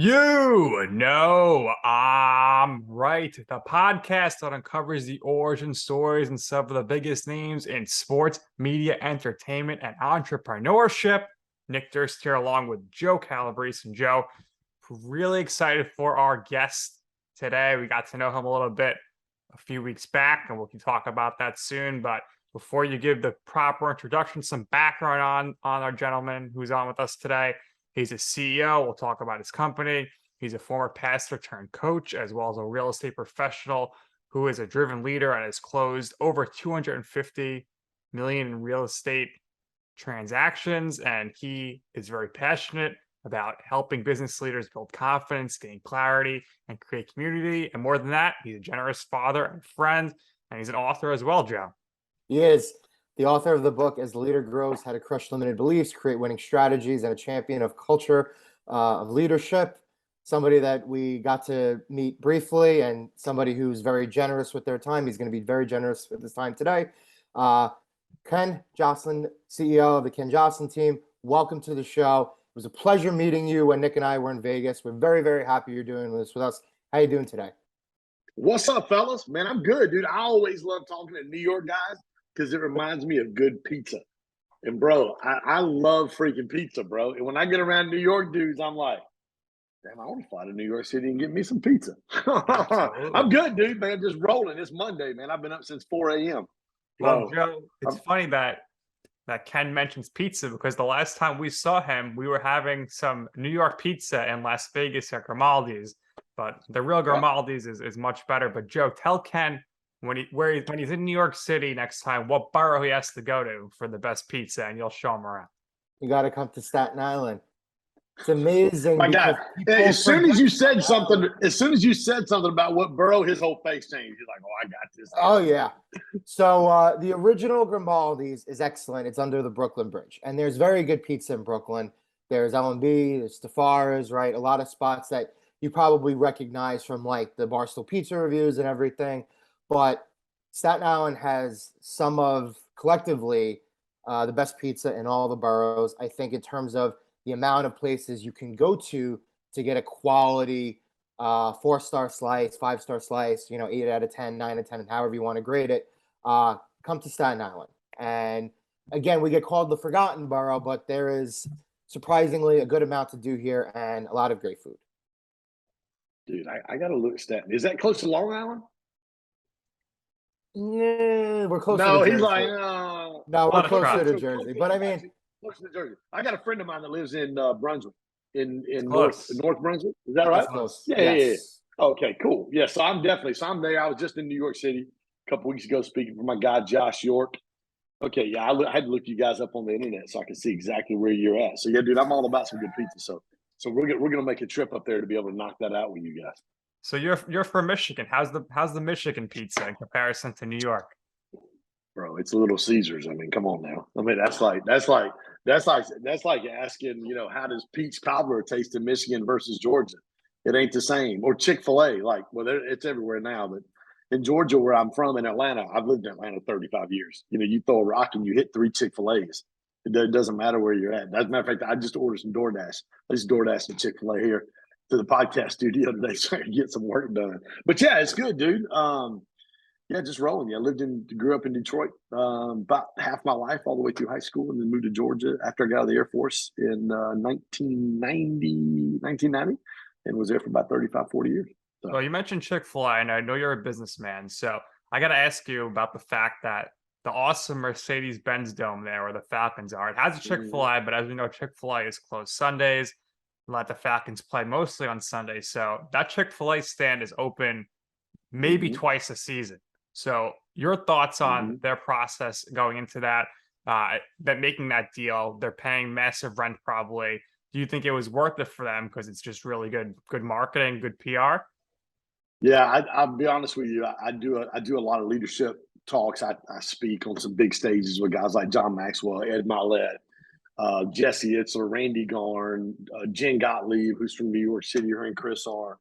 You know, I'm right. The podcast that uncovers the origin stories and some of the biggest names in sports, media, entertainment, and entrepreneurship. Nick Durst here, along with Joe Calabrese. And Joe, really excited for our guest today. We got to know him a little bit a few weeks back, and we can talk about that soon. But before you give the proper introduction, some background on our gentleman who's on with us today. He's a CEO. We'll talk about his company. He's a former pastor turned coach, as well as a real estate professional who is a driven leader and has closed over 250 million in real estate transactions. And he is very passionate about helping business leaders build confidence, gain clarity, and create community. And more than that, he's a generous father and friend, and he's an author as well, Joe. He is the author of the book As the Leader Grows, How to Crush Limited Beliefs, Create Winning Strategies, and a champion of culture of leadership. Somebody that we got to meet briefly and somebody who's very generous with their time. He's going to be very generous with his time today. Ken Joslin, CEO of the Ken Joslin team. Welcome to the show. It was a pleasure meeting you when Nick and I were in Vegas. We're very, very happy you're doing this with us. How you doing today? What's up, fellas? Man, I'm good, dude. I always love talking to New York guys because it reminds me of good pizza. And, bro, I love freaking pizza, bro. And when I get around New York dudes, I'm like, damn, I want to fly to New York City and get me some pizza. I'm good, dude, man. Just rolling. It's Monday, man. I've been up since 4 a.m. Well, Joe, it's funny that Ken mentions pizza because the last time we saw him, we were having some New York pizza in Las Vegas at Grimaldi's. But the real Grimaldi's is much better. But Joe, tell Ken when he's in New York City next time, what borough he has to go to for the best pizza, and you'll show him around. You got to come to Staten Island. It's amazing. My God, as soon as you said something about what borough, his whole face changed. He's like, "Oh, I got this." Oh yeah. So the original Grimaldi's is excellent. It's under the Brooklyn Bridge, and there's very good pizza in Brooklyn. There's L&B, there's Stafara's, right? A lot of spots that you probably recognize from like the Barstool Pizza reviews and everything. But Staten Island has some of collectively the best pizza in all the boroughs. I think in terms of the amount of places you can go to get a quality 4-star slice, 5-star slice, 8 out of 10, 9 out of 10, and however you want to grade it, come to Staten Island. And again, we get called the forgotten borough, but there is surprisingly a good amount to do here and a lot of great food. Dude, I got to look at Staten. Is that close to Long Island? Yeah, we're closer No, to Jersey. he's like, no, we're closer to Jersey. But I mean, closer to Jersey. I got a friend of mine that lives in Brunswick, in North Brunswick. Is that right? Close. Yeah, yes. Yeah. Okay, cool. Yeah, so I'm there. I was just in New York City a couple weeks ago speaking for my guy Josh York. Okay, yeah, I had to look you guys up on the internet so I can see exactly where you're at. So yeah, dude, I'm all about some good pizza. So we're gonna make a trip up there to be able to knock that out with you guys. So you're from Michigan. How's the Michigan pizza in comparison to New York? Bro, it's Little Caesars. I mean, come on now. I mean, that's like asking, how does peach cobbler taste in Michigan versus Georgia? It ain't the same. Or Chick-fil-A, it's everywhere now. But in Georgia, where I'm from, in Atlanta, I've lived in Atlanta 35 years. You throw a rock and you hit 3 Chick-fil-A's. It doesn't matter where you're at. As a matter of fact, I just ordered some DoorDash. I just DoorDashed some Chick-fil-A here to the podcast studio today so I can get some work done. But yeah, it's good, dude. Yeah, just rolling. Yeah, grew up in Detroit about half my life, all the way through high school, and then moved to Georgia after I got out of the Air Force in 1990, and was there for about 35, 40 years. So. Well, you mentioned Chick-fil-A, and I know you're a businessman, so I got to ask you about the fact that the awesome Mercedes-Benz Dome there, where the Falcons are, it has a Chick-fil-A, but as we know, Chick-fil-A is closed Sundays. Let the Falcons play mostly on Sundays, so that Chick-fil-A stand is open maybe twice a season. So your thoughts on their process going into that making that deal? They're paying massive rent probably. Do you think it was worth it for them because it's just really good marketing, good PR? Yeah, I'll be honest with you. I do a lot of leadership talks. I speak on some big stages with guys like John Maxwell, Ed Milet, Jesse Itzler, Randy Garn, Jen Gottlieb, who's from New York City, her and Chris are.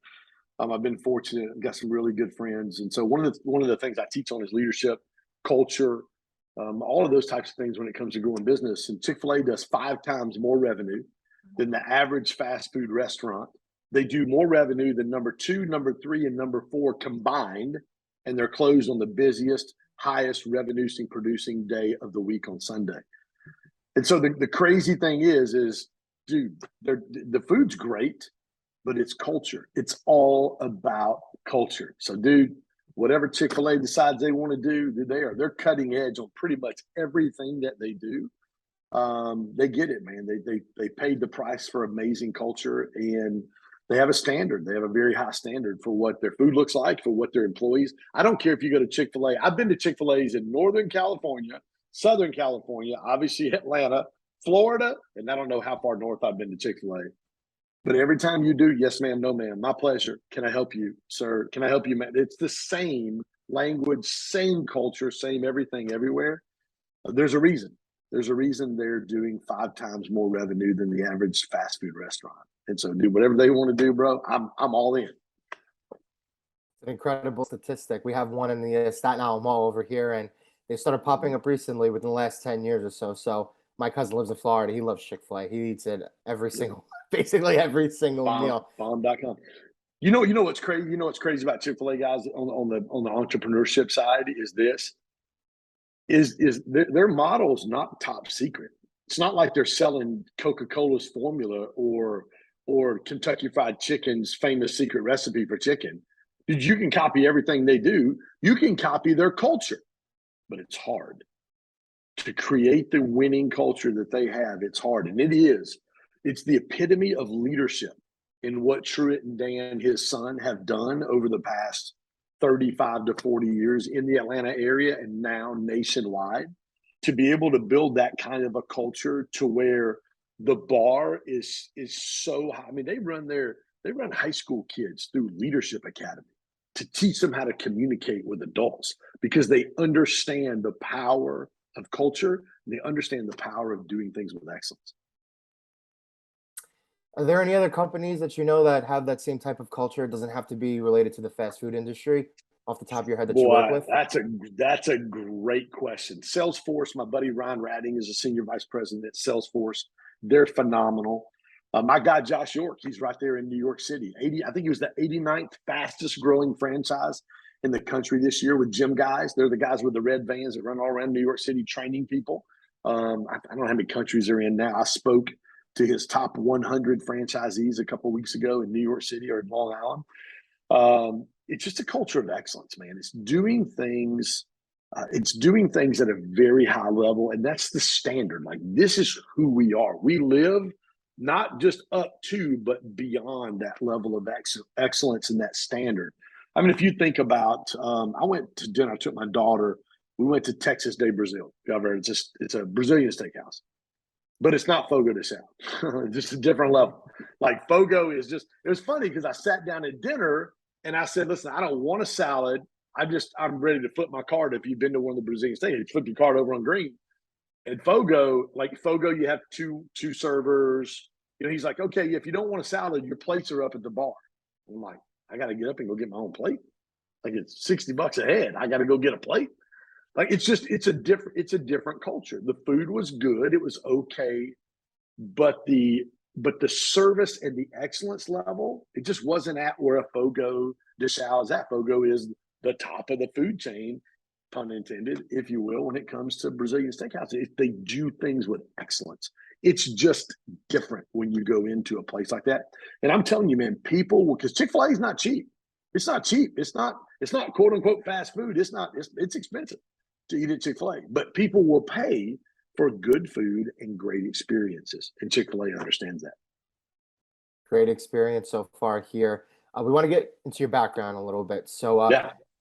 I've been fortunate. I've got some really good friends. And so one of the things I teach on is leadership, culture, all of those types of things when it comes to growing business. And Chick-fil-A does 5 times more revenue than the average fast food restaurant They do more revenue than number 2, number 3, and number 4 combined, and they're closed on the busiest, highest revenue producing day of the week on Sunday. And so the crazy thing is dude, the food's great, but it's culture. It's all about culture. So, dude, whatever Chick-fil-A decides they want to do, they're cutting edge on pretty much everything that they do. They get it, man. They paid the price for amazing culture, and they have a standard. They have a very high standard for what their food looks like, for what their employees. I don't care if you go to Chick-fil-A. I've been to Chick-fil-A's in Northern California, Southern California, obviously Atlanta, Florida, and I don't know how far north I've been to Chick-fil-A. But every time you do, yes, ma'am, no, ma'am, my pleasure. Can I help you, sir? Can I help you, man? It's the same language, same culture, same everything everywhere. There's a reason. There's a reason they're doing 5 times more revenue than the average fast food restaurant. And so, do whatever they want to do, bro. I'm all in. It's an incredible statistic. We have one in the Staten Island Mall over here, and they started popping up recently within the last 10 years or so. So my cousin lives in Florida. He loves Chick-fil-A. He eats it basically every single meal. Bomb.com. You know what's crazy? You know what's crazy about Chick-fil-A guys on the entrepreneurship side is their model is not top secret. It's not like they're selling Coca-Cola's formula or Kentucky Fried Chicken's famous secret recipe for chicken. Dude, you can copy everything they do. You can copy their culture, but it's hard to create the winning culture that they have. It's hard, and it's the epitome of leadership in what Truett and Dan, his son, have done over the past 35 to 40 years in the Atlanta area and now nationwide, to be able to build that kind of a culture to where the bar is so high. I mean, they run high school kids through Leadership Academy to teach them how to communicate with adults, because they understand the power of culture and they understand the power of doing things with excellence. Are there any other companies that you know that have that same type of culture? It doesn't have to be related to the fast food industry, off the top of your head, that you work with? That's a great question. Salesforce, my buddy Ryan Radding is a senior vice president at Salesforce. They're phenomenal. My guy Josh York, he's right there in New York City. I think he was the 89th fastest growing franchise in the country this year with Gym Guys. They're the guys with the red vans that run all around New York City training people. I don't know how many countries they're in now. I spoke to his top 100 franchisees a couple of weeks ago in New York City or in Long Island. It's just a culture of excellence, man. It's doing things at a very high level, and that's the standard. Like, this is who we are. We live not just up to, but beyond that level of excellence and that standard. I mean, if you think about, I went to dinner. I took my daughter. We went to Texas de Brazil. It's a Brazilian steakhouse. But it's not Fogo de Sal. Just a different level. Like, Fogo is just, it was funny because I sat down at dinner and I said, listen, I don't want a salad. I'm ready to flip my card. If you've been to one of the Brazilian steaks, you flip your card over on green. And Fogo, you have two servers. You know, he's like, okay, if you don't want a salad, your plates are up at the bar. I'm like, I got to get up and go get my own plate. Like, it's $60 a head. I got to go get a plate. Like, it's a different culture. The food was good. It was okay. But the service and the excellence level, it just wasn't at where a Fogo de Sal is at. Fogo is the top of the food chain, pun intended, if you will, when it comes to Brazilian steakhouse. They do things with excellence. It's just different when you go into a place like that. And I'm telling you, man, people, because Chick-fil-A is not cheap. It's not cheap. It's not quote unquote fast food. It's expensive to eat at Chick-fil-A, but people will pay for good food and great experiences. And Chick-fil-A understands that. Great experience so far here. We want to get into your background a little bit. So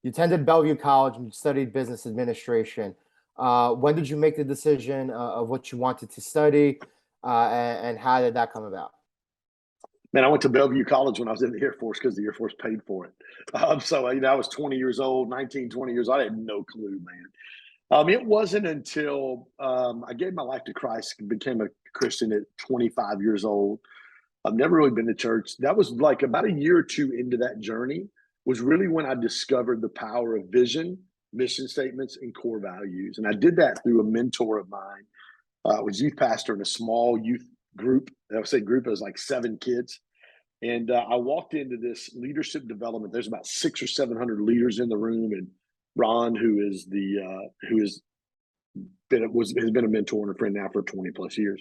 you attended Bellevue College and you studied business administration. When did you make the decision of what you wanted to study, and how did that come about? Man, I went to Bellevue College when I was in the Air Force because the Air Force paid for it. So I was 20 years old, 19, 20 years old. I had no clue, man. It wasn't until I gave my life to Christ and became a Christian at 25 years old. I've never really been to church. That was like about a year or two into that journey was really when I discovered the power of vision, mission statements, and core values. And I did that through a mentor of mine. I was youth pastor in a small youth group. I would say group, it was like 7 kids. And I walked into this leadership development. There's about 600 or 700 leaders in the room, and Ron, who is has been a mentor and a friend now for 20 plus years.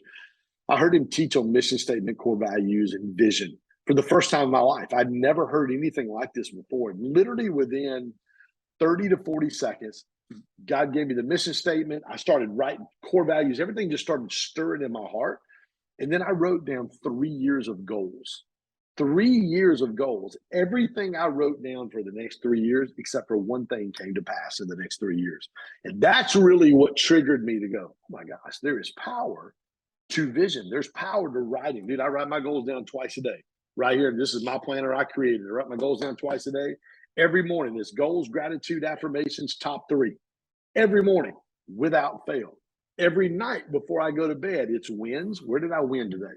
I heard him teach on mission statement, core values, and vision for the first time in my life. I'd never heard anything like this before. Literally within 30 to 40 seconds, God gave me the mission statement. I started writing core values. Everything just started stirring in my heart. And then I wrote down 3 years of goals. 3 years of goals. Everything I wrote down for the next 3 years, except for one thing, came to pass in the next 3 years. And that's really what triggered me to go, oh my gosh, there is power to vision. There's power to writing. Dude, I write my goals down twice a day. Right here, this is my planner I created. I write my goals down twice a day. Every morning, it's goals, gratitude, affirmations, top 3. Every morning, without fail. Every night before I go to bed, it's wins. Where did I win today?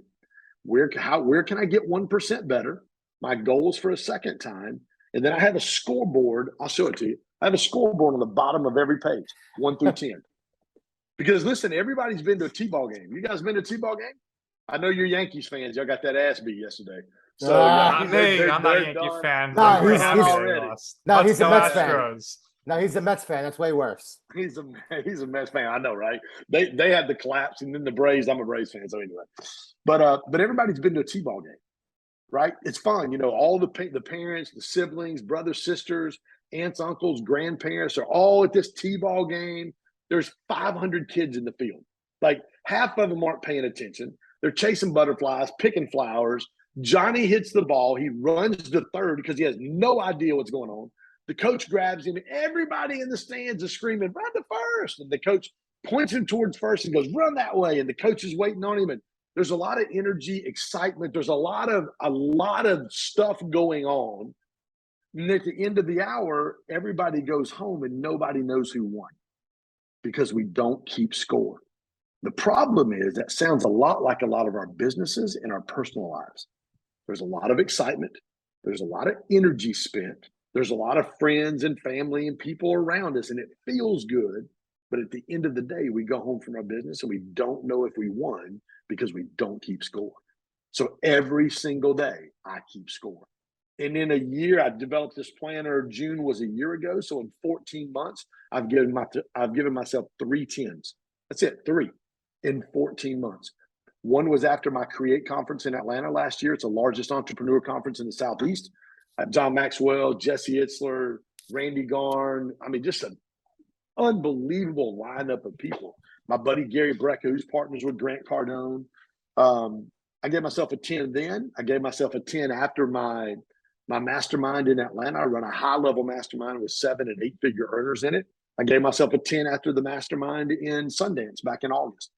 Where can I get 1% better? My goals for a second time. And then I have a scoreboard. I'll show it to you. I have a scoreboard on the bottom of every page, 1 through 10. Because listen, everybody's been to a T-ball game. You guys been to a T-ball game? I know you're Yankees fans. Y'all got that ass beat yesterday. So not me. I'm not a Yankee fan. No, I'm he's already. No, he's a Mets fan. No, he's a Mets fan. That's way worse. He's a Mets fan. I know, right? They had the collapse, and then the Braves. I'm a Braves fan, so anyway. But everybody's been to a T-ball game, right? It's fun, you know. All the parents, the siblings, brothers, sisters, aunts, uncles, grandparents are all at this T-ball game. There's 500 kids in the field. Like half of them aren't paying attention. They're chasing butterflies, picking flowers. Johnny hits the ball. He runs to third because he has no idea what's going on. The coach grabs him. Everybody in the stands is screaming, run to first. And the coach points him towards first and goes, run that way. And the coach is waiting on him. And there's a lot of energy, excitement. There's a lot of stuff going on. And at the end of the hour, everybody goes home and nobody knows who won because we don't keep score. The problem is that sounds a lot like a lot of our businesses and our personal lives. There's a lot of excitement. There's a lot of energy spent. There's a lot of friends and family and people around us, and it feels good. But at the end of the day, we go home from our business and we don't know if we won because we don't keep score. So every single day, I keep score. And in a year, I developed this planner. June was a year ago. So in 14 months, I've given myself 3 10s. That's it, 3 in 14 months. One was after my Create conference in Atlanta last year. It's the largest entrepreneur conference in the Southeast. I have John Maxwell, Jesse Itzler, Randy Garn. I mean, just an unbelievable lineup of people. My buddy Gary Brecka, who's partners with Grant Cardone. I gave myself a 10 then. I gave myself a 10 after my mastermind in Atlanta. I run a high-level mastermind with 7 and 8-figure earners in it. I gave myself a 10 after the mastermind in Sundance back in August.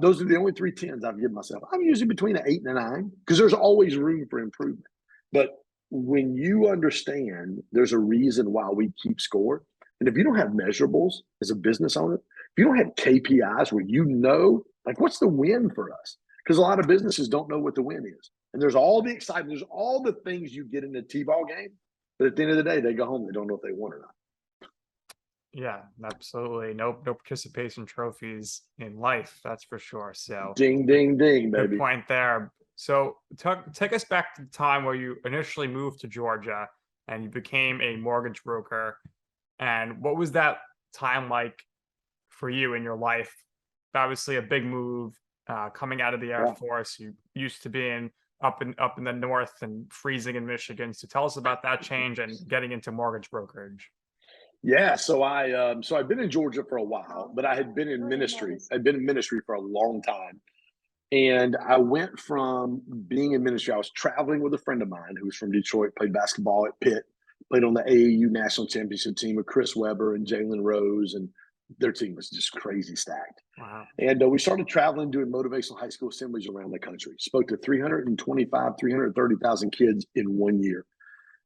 Those are the only 3 10s I've given myself. I'm usually between an 8 and a 9 because there's always room for improvement. But when you understand there's a reason why we keep score, and if you don't have measurables as a business owner, if you don't have KPIs where you know, like, what's the win for us? Because a lot of businesses don't know what the win is. And there's all the excitement, there's all the things you get in a T-ball game, but at the end of the day, they go home, they don't know if they won or not. Yeah, absolutely. No participation trophies in life, that's for sure. So ding, ding, ding, baby. Good point there. So take us back to the time where you initially moved to Georgia and you became a mortgage broker. And what was that time like for you in your life? Obviously a big move, coming out of the Air Force. You used to being up in the north and freezing in Michigan. So tell us about that change and getting into mortgage brokerage. Yeah, so I've been in Georgia for a while, but I had been in ministry. I'd been in ministry for a long time. And I went from being in ministry, I was traveling with a friend of mine who was from Detroit, played basketball at Pitt, played on the AAU national championship team with Chris Webber and Jalen Rose, and their team was just crazy stacked. Wow. And we started traveling, doing motivational high school assemblies around the country. Spoke to 330,000 kids in 1 year.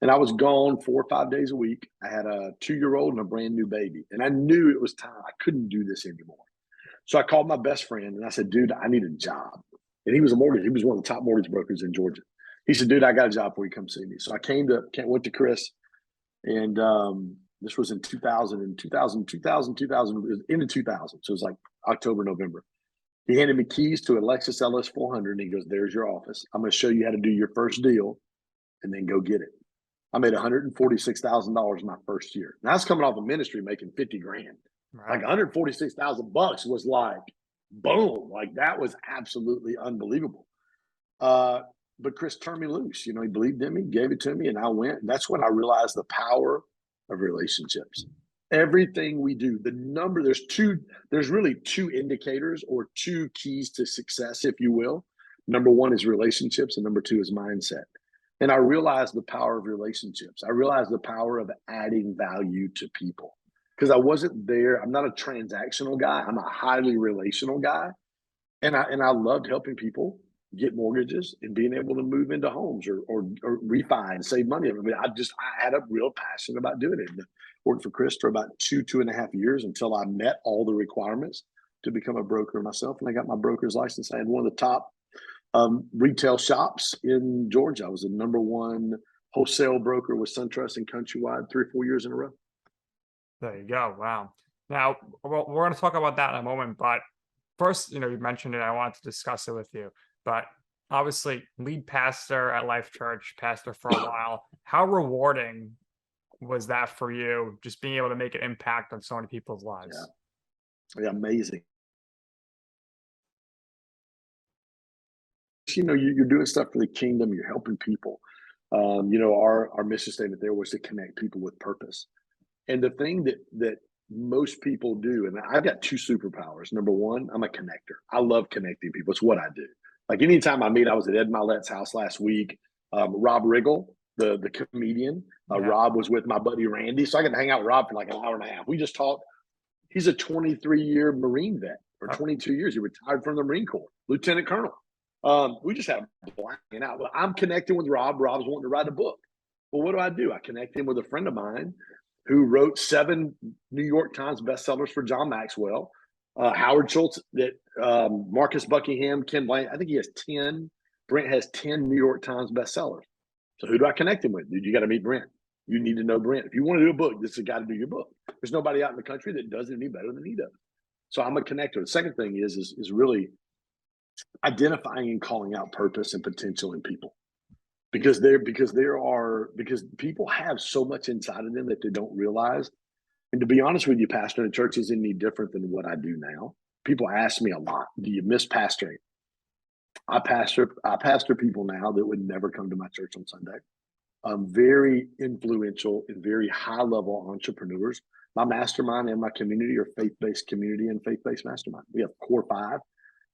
And I was gone 4 or 5 days a week. I had a 2-year-old and a brand new baby. And I knew it was time. I couldn't do this anymore. So I called my best friend and I said, dude, I need a job. And he was one of the top mortgage brokers in Georgia. He said, dude, I got a job for you. Come see me. So I went to Chris. And this was in 2000, into 2000. So it was like October, November. He handed me keys to a Lexus LS 400, and he goes, "There's your office. I'm going to show you how to do your first deal, and then go get it." I made $146,000 my first year. Now, I was coming off of ministry making 50 grand. Like Right. $146,000 was like, boom, like that was absolutely unbelievable. But Chris turned me loose. You know, he believed in me, gave it to me, and I went. And that's when I realized the power of relationships. Everything we do, there's really two indicators or two keys to success, if you will. Number one is relationships, and number two is mindset. And I realized the power of relationships. I realized the power of adding value to people because I wasn't there. I'm not a transactional guy. I'm a highly relational guy. And I loved helping people get mortgages and being able to move into homes or refi and save money. I mean, I had a real passion about doing it. And worked for Chris for about 2.5 years until I met all the requirements to become a broker myself. And I got my broker's license. I had one of the top retail shops in Georgia. I was the number one wholesale broker with SunTrust and Countrywide 3 or 4 years in a row. There you go. Wow. Now, well, we're going to talk about that in a moment, but first, you mentioned it. I wanted to discuss it with you, but obviously, lead pastor at Life Church, pastor for a while. How rewarding was that for you, just being able to make an impact on so many people's lives? Yeah, amazing. You're doing stuff for the kingdom. You're helping people. Our mission statement there was to connect people with purpose. And the thing that most people do, and I've got two superpowers. Number one, I'm a connector. I love connecting people. It's what I do. Like anytime I was at Ed Milet's house last week. Rob Riggle, the comedian. Rob was with my buddy Randy. So I got to hang out with Rob for like an hour and a half. We just talked. He's a 23-year Marine vet, or 22 years. He retired from the Marine Corps, Lieutenant Colonel. We just had a blast hanging out. Well, I'm connecting with Rob. Rob's wanting to write a book. Well, what do? I connect him with a friend of mine who wrote 7 New York Times bestsellers for John Maxwell. Howard Schultz, that Marcus Buckingham, Ken Blank. I think he has 10. Brent has 10 New York Times bestsellers. So who do I connect him with? Dude, you got to meet Brent. You need to know Brent. If you want to do a book, this is the guy to do your book. There's nobody out in the country that does it any better than he does. So I'm a connector. The second thing is really identifying and calling out purpose and potential in people. Because people have so much inside of them that they don't realize. And to be honest with you, pastoring a church isn't any different than what I do now. People ask me a lot, do you miss pastoring? I pastor people now that would never come to my church on Sunday. Very influential and very high level entrepreneurs. My mastermind and my community are faith-based community and faith-based mastermind. We have core 5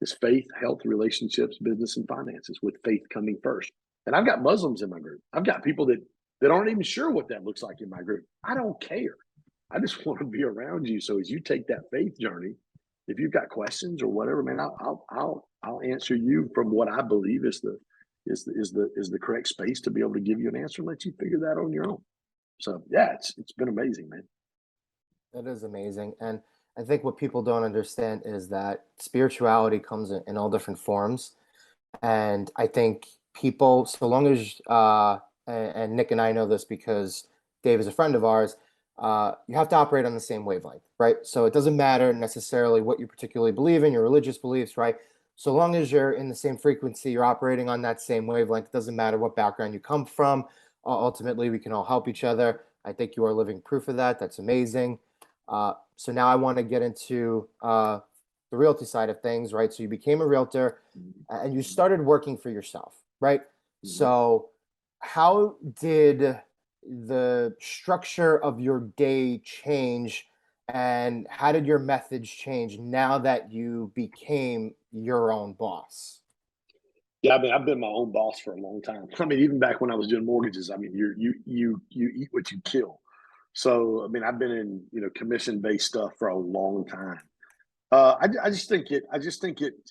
is faith, health, relationships, business, and finances, with faith coming first. And I've got Muslims in my group. I've got people that aren't even sure what that looks like in my group. I don't care. I just want to be around you. So as you take that faith journey, if you've got questions or whatever, man, I'll answer you from what I believe is the correct space to be able to give you an answer and let you figure that on your own. So yeah, it's been amazing, man. That is amazing. And I think what people don't understand is that spirituality comes in all different forms. And I think people, so long as, and Nick and I know this because Dave is a friend of ours, you have to operate on the same wavelength, right? So it doesn't matter necessarily what you particularly believe in, your religious beliefs, right? So long as you're in the same frequency, you're operating on that same wavelength. It doesn't matter what background you come from. Ultimately, we can all help each other. I think you are living proof of that. That's amazing. So now I want to get into the realty side of things, right? So you became a realtor and you started working for yourself, right? Mm-hmm. So how did the structure of your day change, and how did your methods change now that you became your own boss? Yeah, I mean, I've been my own boss for a long time. I mean, even back when I was doing mortgages, I mean, you eat what you kill. So, I mean, I've been in, commission-based stuff for a long time. I just think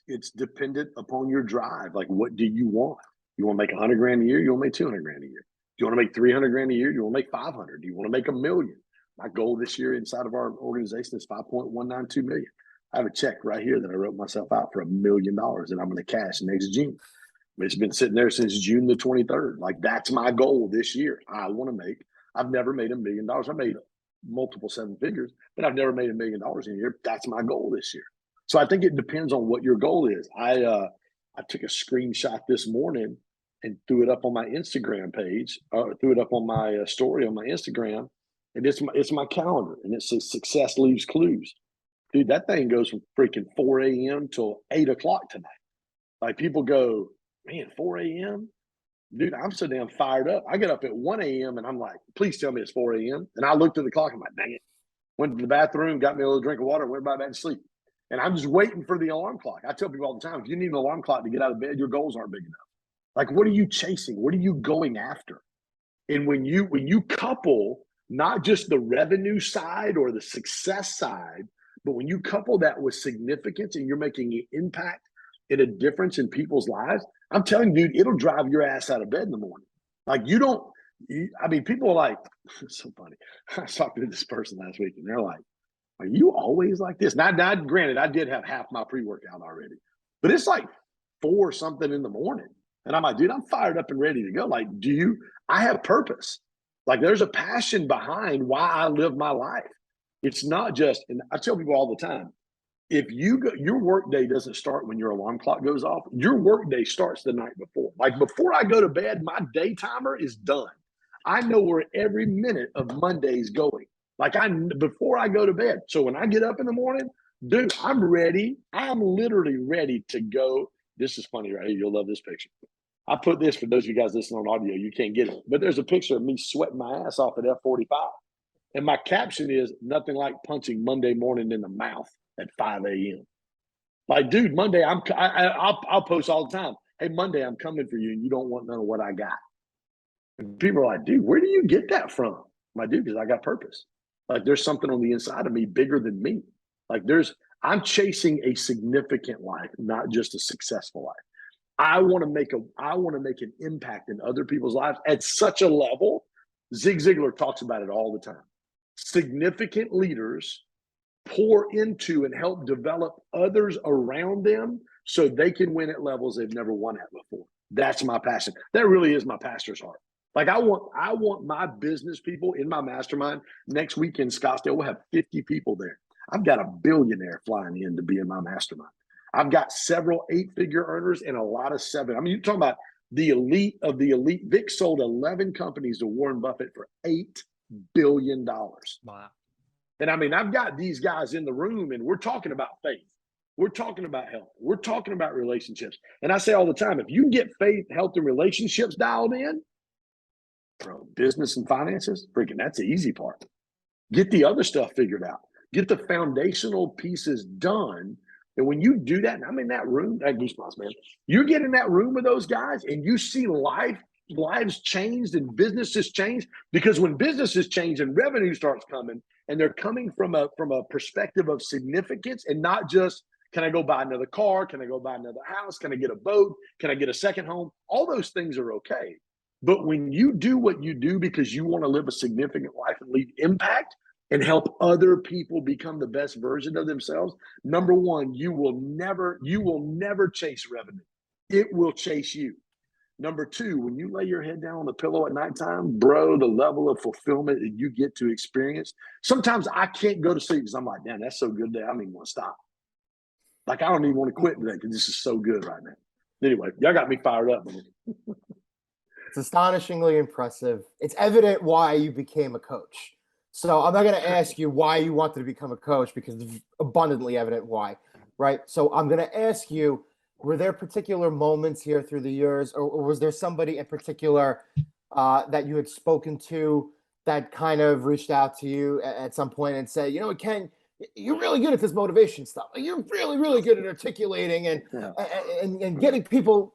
it's dependent upon your drive. Like, what do you want? You want to make 100 grand a year? You want to make 200 grand a year? Do you want to make 300 grand a year? Do you want to make 500? Do you want to make $1 million? My goal this year inside of our organization is 5.192 million. I have a check right here that I wrote myself out for $1 million that I'm going to cash next June. It's been sitting there since June the 23rd. Like, that's my goal this year. I've never made $1 million. I made multiple 7 figures, but I've never made $1 million in a year. That's my goal this year. So I think it depends on what your goal is. I took a screenshot this morning and threw it up on my Instagram page, or threw it up on my story on my Instagram, and it's my calendar, and it says "Success leaves clues." Dude, that thing goes from freaking 4 a.m. till 8 o'clock tonight. Like people go, man, 4 a.m. Dude, I'm so damn fired up. I get up at 1 a.m. and I'm like, please tell me it's 4 a.m. And I looked at the clock. I'm like, dang it. Went to the bathroom, got me a little drink of water, went right back to sleep. And I'm just waiting for the alarm clock. I tell people all the time, if you need an alarm clock to get out of bed, your goals aren't big enough. Like, what are you chasing? What are you going after? And when you couple not just the revenue side or the success side, but when you couple that with significance and you're making an impact and a difference in people's lives, I'm telling you, dude, it'll drive your ass out of bed in the morning. Like people are like, it's so funny. I was talking to this person last week and they're like, are you always like this? Now, granted, I did have half my pre-workout already, but it's like 4 something in the morning. And I'm like, dude, I'm fired up and ready to go. Like, I have purpose. Like there's a passion behind why I live my life. It's not just, and I tell people all the time, if your work day doesn't start when your alarm clock goes off, your work day starts the night before. Like before I go to bed, my day timer is done. I know where every minute of Monday is going. Like before I go to bed. So when I get up in the morning, dude, I'm ready. I'm literally ready to go. This is funny right here. You'll love this picture. I put this for those of you guys listening on audio. You can't get it, but there's a picture of me sweating my ass off at F45. And my caption is nothing like punching Monday morning in the mouth at 5 a.m. Like, dude, Monday, I'll post all the time. Hey, Monday, I'm coming for you, and you don't want none of what I got. And people are like, dude, where do you get that from? I'm like, dude, because I got purpose. Like, there's something on the inside of me bigger than me. Like, I'm chasing a significant life, not just a successful life. I want to make an impact in other people's lives at such a level. Zig Ziglar talks about it all the time. Significant leaders pour into and help develop others around them so they can win at levels they've never won at before. That's my passion. That really is my pastor's heart. Like I want my business people in my mastermind. Next week in Scottsdale, we'll have 50 people there. I've got a billionaire flying in to be in my mastermind. I've got several 8-figure earners and a lot of 7. I mean, you're talking about the elite of the elite. Vic sold 11 companies to Warren Buffett for $8 billion. Wow. And I mean, I've got these guys in the room and we're talking about faith. We're talking about health. We're talking about relationships. And I say all the time, if you get faith, health, and relationships dialed in, bro, business and finances, freaking, that's the easy part. Get the other stuff figured out. Get the foundational pieces done. And when you do that, and I'm in that room, that goosebumps, man. You get in that room with those guys and you see lives changed and businesses change, because when businesses change and revenue starts coming, and they're coming from a perspective of significance and not just, can I go buy another car? Can I go buy another house? Can I get a boat? Can I get a second home? All those things are okay. But when you do what you do because you want to live a significant life and leave impact and help other people become the best version of themselves, number one, you will never chase revenue. It will chase you. Number two, when you lay your head down on the pillow at nighttime, bro, the level of fulfillment that you get to experience. Sometimes I can't go to sleep because I'm like, damn, that's so good that I don't even want to stop. Like, I don't even want to quit today because this is so good right now. Anyway, y'all got me fired up. It's astonishingly impressive. It's evident why you became a coach. So I'm not going to ask you why you wanted to become a coach, because it's abundantly evident why, right? So I'm going to ask you, were there particular moments here through the years, or was there somebody in particular that you had spoken to that kind of reached out to you at some point and said, you know, Ken, you're really good at this motivation stuff. You're really, really good at articulating and getting people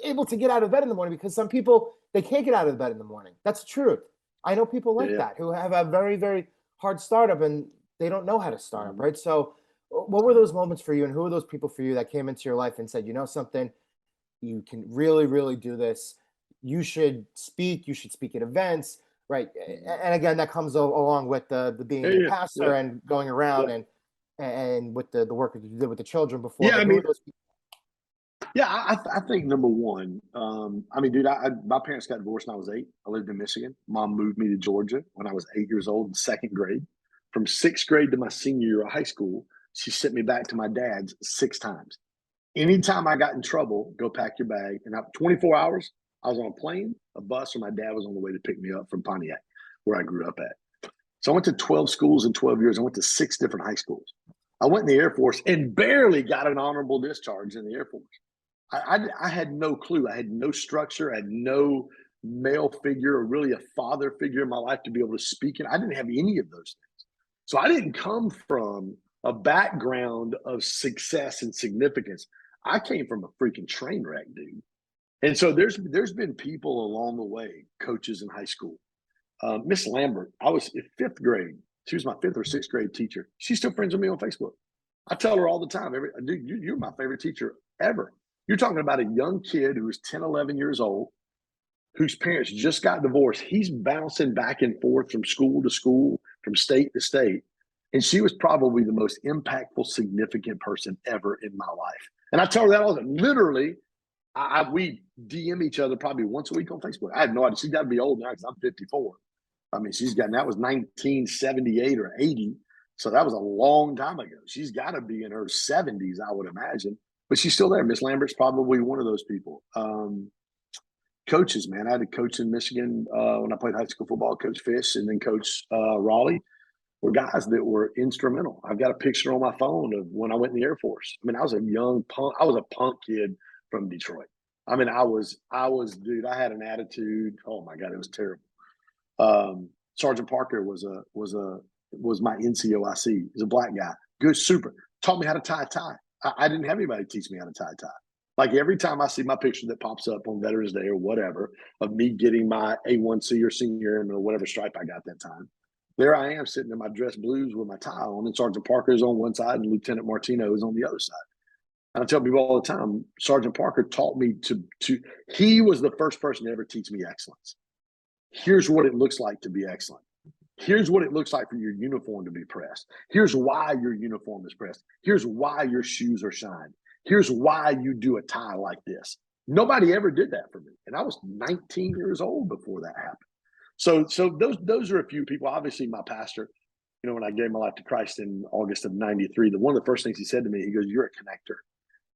able to get out of bed in the morning, because some people, they can't get out of bed in the morning. That's the truth. I know people like that who have a very, very hard startup and they don't know how to start up, right? So what were those moments for you, and who are those people for you that came into your life and said, you know something, you can really, really do this. You should speak at events, right? And again, that comes along with the being a pastor and going around and with the work that you did with the children before. Yeah, I mean, those people? Yeah, I think number one, I mean, dude, my parents got divorced when I was 8. I lived in Michigan. Mom moved me to Georgia when I was 8 years old in 2nd grade. From 6th grade to my senior year of high school, She sent me back to my dad's 6 times. Anytime I got in trouble, go pack your bag. And after 24 hours, I was on a plane, a bus, or my dad was on the way to pick me up from Pontiac, where I grew up at. So I went to 12 schools in 12 years. I went to 6 different high schools. I went in the Air Force and barely got an honorable discharge in the Air Force. I had no clue. I had no structure. I had no male figure or really a father figure in my life to be able to speak. And I didn't have any of those things. So I didn't come from a background of success and significance. I came from a freaking train wreck, dude. And so there's been people along the way, coaches in high school. Miss Lambert, I was in 5th grade. She was my 5th or 6th grade teacher. She's still friends with me on Facebook. I tell her all the time, dude, you're my favorite teacher ever. You're talking about a young kid who was 10, 11 years old, whose parents just got divorced. He's bouncing back and forth from school to school, from state to state. And she was probably the most impactful, significant person ever in my life. And I tell her that all the time. Literally, we DM each other probably once a week on Facebook. I have no idea. She's got to be old now because I'm 54. I mean, that was 1978 or 80. So that was a long time ago. She's got to be in her 70s, I would imagine. But she's still there. Miss Lambert's probably one of those people. Coaches, man. I had a coach in Michigan when I played high school football, Coach Fish, and then Coach Raleigh were guys that were instrumental. I've got a picture on my phone of when I went in the Air Force. I mean, I was a young punk. I was a punk kid from Detroit. I mean, I was, dude, I had an attitude. Oh my God, it was terrible. Sergeant Parker was my NCOIC. He's a black guy. Good, super. Taught me how to tie a tie. I didn't have anybody teach me how to tie a tie. Like every time I see my picture that pops up on Veterans Day or whatever of me getting my A1C or senior airman or whatever stripe I got that time, there I am sitting in my dress blues with my tie on, and Sergeant Parker is on one side and Lieutenant Martino is on the other side. And I tell people all the time, Sergeant Parker taught me he was the first person to ever teach me excellence. Here's what it looks like to be excellent. Here's what it looks like for your uniform to be pressed. Here's why your uniform is pressed. Here's why your shoes are shined. Here's why you do a tie like this. Nobody ever did that for me. And I was 19 years old before that happened. So those are a few people. Obviously, my pastor, you know, when I gave my life to Christ in August of 93, one of the first things he said to me, he goes, "You're a connector."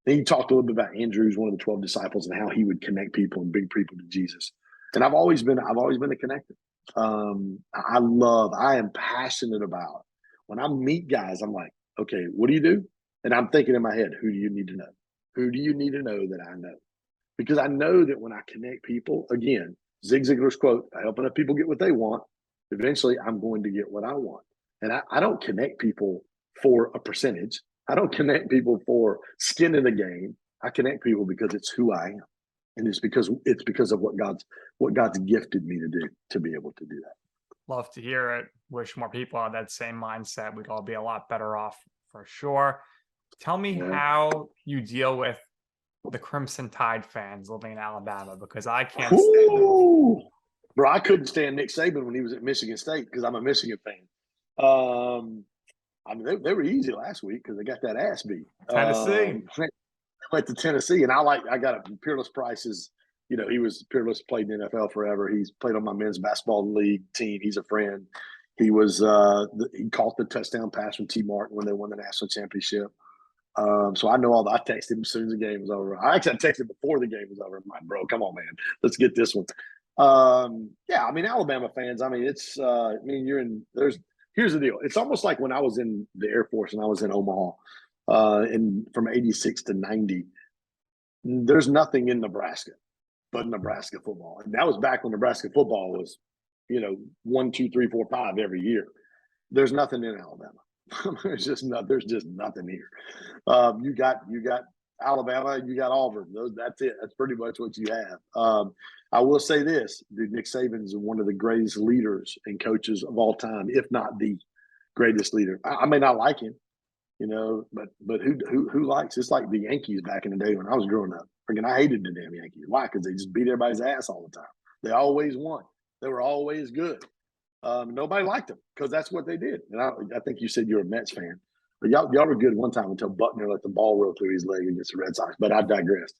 Then he talked a little bit about Andrews, one of the 12 disciples, and how he would connect people and bring people to Jesus. And I've always been a connector. I am passionate about when I meet guys, I'm like, okay, what do you do? And I'm thinking in my head, who do you need to know? Who do you need to know that I know? Because I know that when I connect people, again, Zig Ziglar's quote, I help enough people get what they want. Eventually, I'm going to get what I want. And I don't connect people for a percentage. I don't connect people for skin in the game. I connect people because it's who I am. And it's because of what God's gifted me to do, to be able to do that. Love to hear it. Wish more people had that same mindset. We'd all be a lot better off for sure. Tell me how you deal with the Crimson Tide fans living in Alabama, because I can't stand them. Bro, I couldn't stand Nick Saban when he was at Michigan State because I'm a Michigan fan. I mean, they were easy last week because they got that ass beat. Tennessee. Went to Tennessee, and I got a Peerless Price's. You know, he was Peerless, played in the NFL forever. He's played on my men's basketball league team. He's a friend. He was he caught the touchdown pass from T. Martin when they won the national championship. So I know all that. I texted him as soon as the game was over. I texted before the game was over. I'm like, bro, come on, man, let's get this one. Yeah, I mean, Alabama fans. I mean, it's. I mean, here's the deal. It's almost like when I was in the Air Force and I was in Omaha, from '86 to '90. There's nothing in Nebraska but Nebraska football, and that was back when Nebraska football was, 1, 2, 3, 4, 5 every year. There's nothing in Alabama. There's just nothing here. You got Alabama, you got Auburn. That's it. That's pretty much what you have. I will say this, dude, Nick Saban is one of the greatest leaders and coaches of all time, if not the greatest leader. I may not like him, but who likes? It's like the Yankees back in the day when I was growing up. Freaking, I hated the damn Yankees. Why? Because they just beat everybody's ass all the time. They always won. They were always good. Nobody liked them because that's what they did. And I think you said you're a Mets fan, but y'all were good one time until Buckner let the ball roll through his leg against the Red Sox. But I digress.